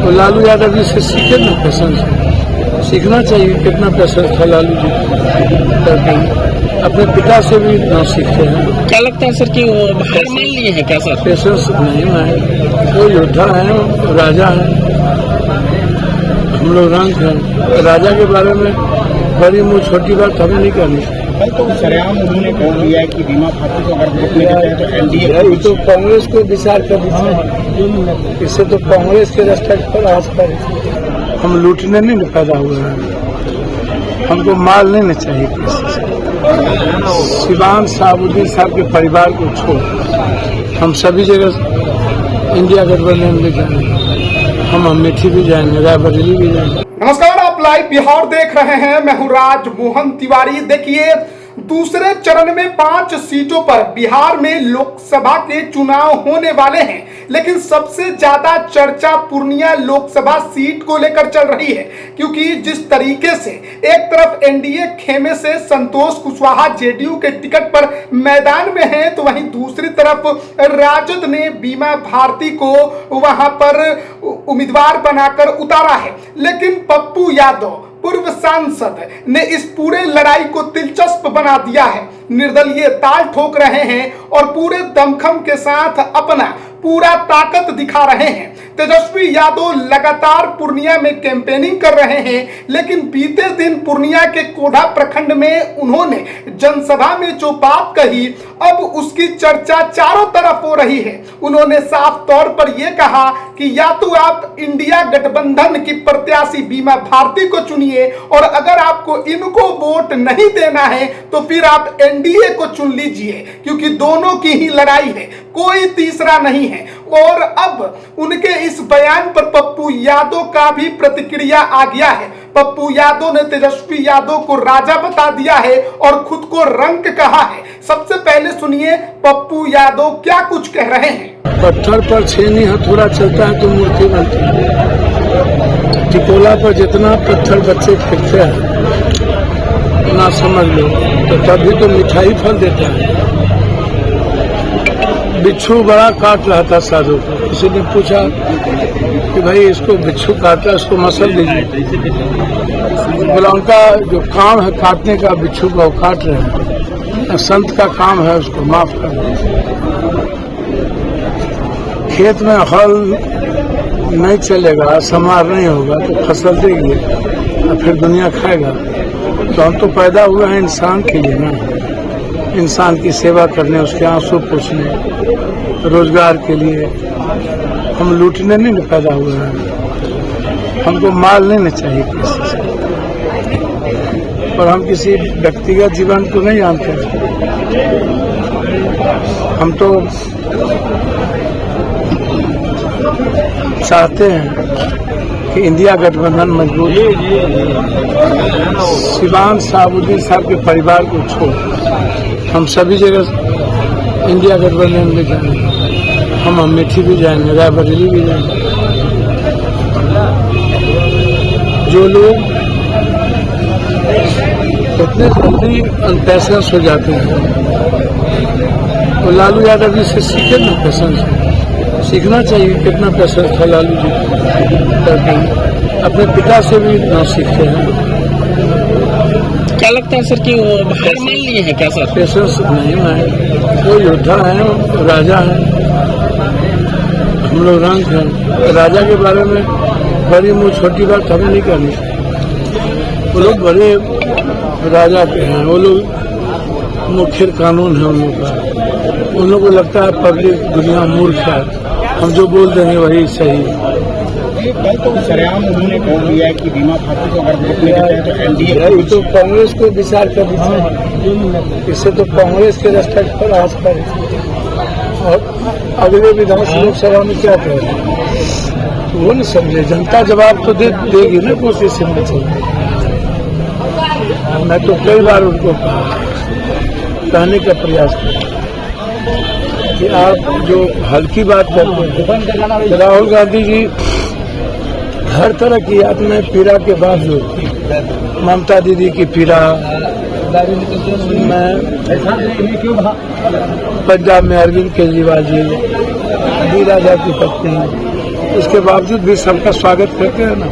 तो लालू यादव जी से सीखे ना पैसन से, सीखना चाहिए कितना पैसन था लालू जी करके, अपने पिता से भी ना सीखते हैं। क्या लगता है सर कि वो हार मान लिए हैं क्या सर? पेशेंस नहीं है, वो योद्धा है, राजा है, हम लोग रंग हैं। राजा के बारे में बड़ी मुँह छोटी बात हमें नहीं करनी चाहिए। तो सरेआम उन्होंने कह दिया है कि बीमा खाते को अगर वोट नहीं देते हैं तो एनडीए तो कांग्रेस को विचार कर दीजिए, इससे तो कांग्रेस के रेस्पेक्ट पर आज पर हम लूटने नहीं पैदा हुए हैं, हमको माल नहीं चाहिए किसी से। सिवान साहबुद्दीन साहब के परिवार को छोड़ हम सभी जगह इंडिया गठबंधन में जाएंगे, हम अमेठी भी जाएंगे, रायबरेली भी जाएंगे। नमस्कार, आप लाइव बिहार देख रहे हैं। मैं हूं राज मोहन तिवारी। देखिए, दूसरे चरण में 5 सीटों पर बिहार में लोकसभा के चुनाव होने वाले हैं, लेकिन सबसे ज्यादा चर्चा पूर्णिया लोकसभा सीट को लेकर चल रही है, क्योंकि जिस तरीके से एक तरफ एनडीए खेमे से संतोष कुशवाहा जेडीयू के टिकट पर मैदान में हैं, तो वहीं दूसरी तरफ राजद ने बीमा भारती को वहां पर उम्मीदवार बनाकर उतारा है। लेकिन पप्पू यादव पूर्व सांसद ने इस पूरे लड़ाई को दिलचस्प बना दिया है, निर्दलीय ताल ठोक रहे हैं और पूरे दमखम के साथ अपना पूरा ताकत दिखा रहे हैं। तेजस्वी यादव लगातार पूर्णिया में कैंपेनिंग कर रहे हैं, लेकिन बीते दिन पूर्णिया के कोढ़ा प्रखंड में उन्होंने जनसभा में जो बात कही, अब उसकी चर्चा चारों तरफ हो रही है। उन्होंने साफ तौर पर यह कहा कि या तो आप इंडिया गठबंधन की प्रत्याशी बीमा भारती को चुनिए, और अगर आपको इनको वोट नहीं देना है तो फिर आप एनडीए को चुन लीजिए, क्योंकि दोनों की ही लड़ाई है, कोई तीसरा नहीं है। और अब उनके इस बयान पर पप्पू यादव का भी प्रतिक्रिया आ गया है। पप्पू यादव ने तेजस्वी यादव को राजा बता दिया है और खुद को रंक कहा है। सबसे पहले सुनिए पप्पू यादव क्या कुछ कह रहे हैं। पत्थर पर छेनी हथौड़ा चलता है तो मूर्ति बनती है। टिकोला पर जितना पत्थर बच्चे फेंकते हैं ना समझ लो, तो तभी तो मिठाई फल देता है। बिच्छू बड़ा काट रहा था साधु को, किसी ने पूछा कि भाई इसको बिच्छू काटा, इसको मसल दीजिए। बोला उनका जो काम है काटने का, बिच्छू को काट रहे हैं, संत का काम है उसको माफ कर दीजिए। खेत में हल नहीं चलेगा, समार नहीं होगा तो फसल देगी और फिर दुनिया खाएगा। तो हम तो पैदा हुए हैं इंसान के लिए ना, इंसान की सेवा करने, उसके आंसू पोंछने, रोजगार के लिए। हम लूटने नहीं पैदा हुए हैं, हमको माल नहीं चाहिए किसी से, और हम किसी व्यक्तिगत जीवन को नहीं जानते। हम तो चाहते हैं कि इंडिया गठबंधन मजबूत हो। सिवान साहबुद्दीन साहब के परिवार को छोड़ हम सभी जगह इंडिया गठबंधन में जाएंगे, हम अमेठी भी जाएंगे, रायबरेली भी जाएंगे। जो लोग इतने जल्दी अनपैसेंस हो जाते हैं, तो लालू यादव जी से सीखे ना पैसेंस से, सीखना चाहिए कितना पैसेंस था लालू जी करके, अपने पिता से भी ना सीखते हैं। क्या लगता है सर कि वो हार मान लिए हैं क्या सर? पेशेंस नहीं है, वो योद्धा है, राजा है, हम लोग रंग हैं। राजा के बारे में बड़ी मुँह छोटी बात हमें नहीं करनी चाहिए। वो लोग बड़े राजा के हैं, वो लोग मुख्य कानून है उन लोग का। उन लोगों को लगता है पब्लिक दुनिया मूर्ख है, हम जो बोल देंगे वही सही है। कल तो सरेआम उन्होंने कह दिया है कि बीमा खाते को अगर वोट नहीं देते हैं तो एनडीए तो कांग्रेस को विचार कर दीजिए, इससे तो कांग्रेस के रेस्पेक्ट पर आज पर। और अगले विधानसभा लोकसभा में क्या करें वो नहीं समझे, जनता जवाब तो देगी ना, कोशिश में चाहिए। मैं तो कई बार उनको कहने का प्रयास किया कि आप जो हल्की बात करते हैं, राहुल गांधी जी हर तरह की आपने पीड़ा के बावजूद, ममता दीदी की पीड़ा, मैं पंजाब में अरविंद केजरीवाल जी, डी राजा की पत्नी, उसके बावजूद भी सबका स्वागत करते हैं ना,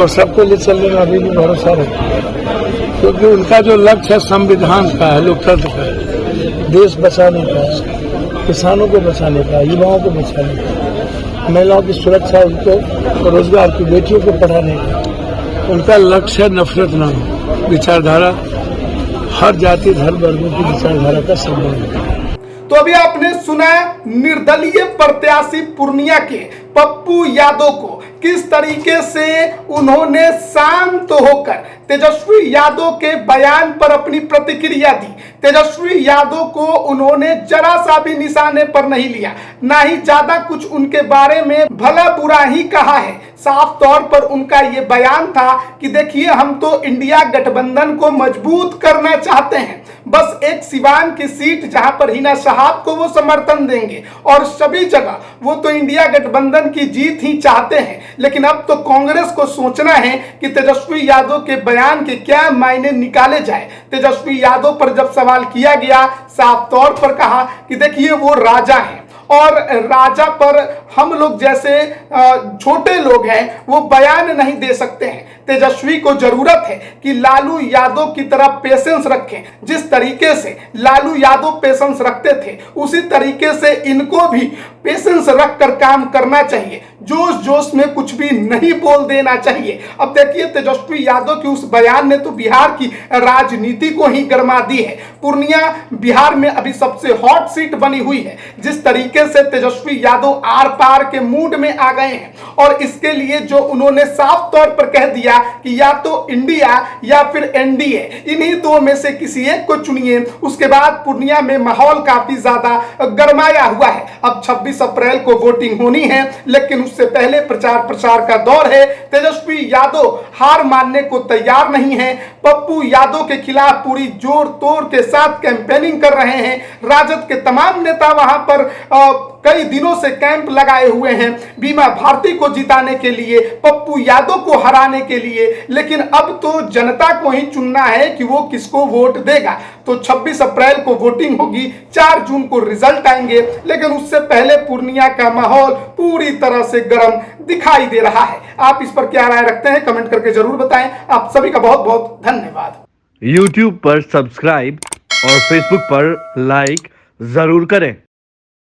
और सबको ले चलने में अभी भी भरोसा रखते हैं, क्योंकि उनका जो लक्ष्य है संविधान का है, लोकतंत्र का है, देश बचाने का है, किसानों को बचाने का, युवाओं को बचाने का, महिलाओं की सुरक्षा, उनको रोजगार की, बेटियों को पढ़ाने का। उनका लक्ष्य है नफरत ना हो, विचारधारा हर जाति धर्म वर्गों की विचारधारा का सम्मान। तो अभी आपने सुना निर्दलीय प्रत्याशी पूर्णिया के पप्पू यादव को किस तरीके से उन्होंने शांत होकर तेजस्वी यादव के बयान पर अपनी प्रतिक्रिया दी। तेजस्वी यादव को उन्होंने जरा सा भी निशाने पर नहीं लिया, ना ही ज्यादा कुछ उनके बारे में भला बुरा ही कहा है। साफ तौर पर उनका ये बयान था कि देखिए, हम तो इंडिया गठबंधन को मजबूत करना चाहते हैं, बस एक सिवान की सीट जहां पर हिना साहब को वो समर्थन देंगे, और सभी जगह वो तो इंडिया गठबंधन की जीत ही चाहते हैं। लेकिन अब तो कांग्रेस को सोचना है कि तेजस्वी यादव के बयान के क्या मायने निकाले जाए। तेजस्वी यादव पर जब सवाल किया गया, साफ तौर पर कहा कि देखिए, वो राजा हैं और राजा पर हम लोग जैसे छोटे लोग हैं वो बयान नहीं दे सकते हैं। तेजस्वी को जरूरत है कि लालू यादव की तरह पेशेंस रखें। जिस तरीके से लालू यादव पेशेंस रखते थे, उसी तरीके से इनको भी पेशेंस रखकर काम करना चाहिए। जोश जोश में कुछ भी नहीं बोल देना चाहिए। अब देखिए, तेजस्वी यादव की उस बयान ने तो बिहार की राजनीति को ही गरमा दी है। पूर्णिया बिहार में अभी सबसे हॉट सीट बनी हुई है। जिस तरीके से तेजस्वी यादव आर पार के मूड में आ गए हैं, और इसके लिए जो उन्होंने साफ तौर पर कह दिया कि या तो इंडिया या फिर एनडीए, इन्हीं दो में से किसी एक को चुनिए। उसके बाद पूर्णिया में माहौल काफी ज्यादा गरमाया हुआ है। अब 26 अप्रैल को वोटिंग होनी है, लेकिन उससे पहले प्रचार प्रसार का दौर है। तेजस्वी यादव हार मानने को तैयार नहीं है। पप्पू यादव के खिलाफ पूरी जोर तोड़ के साथ कैंपेनिंग कर रहे हैं। राजद के तमाम नेता वहां पर कई दिनों से कैंप लगाए हुए हैं, बीमा भारती को जिताने के लिए, पप्पू यादव को हराने के लिए। लेकिन अब तो जनता को ही चुनना है कि वो किसको वोट देगा। तो 26 अप्रैल को वोटिंग होगी, 4 जून को रिजल्ट आएंगे, लेकिन उससे पहले पूर्णिया का माहौल पूरी तरह से गर्म दिखाई दे रहा है। आप इस पर क्या राय रखते हैं, कमेंट करके जरूर बताएं। आप सभी का बहुत बहुत धन्यवाद। YouTube पर सब्सक्राइब और Facebook पर लाइक जरूर करें।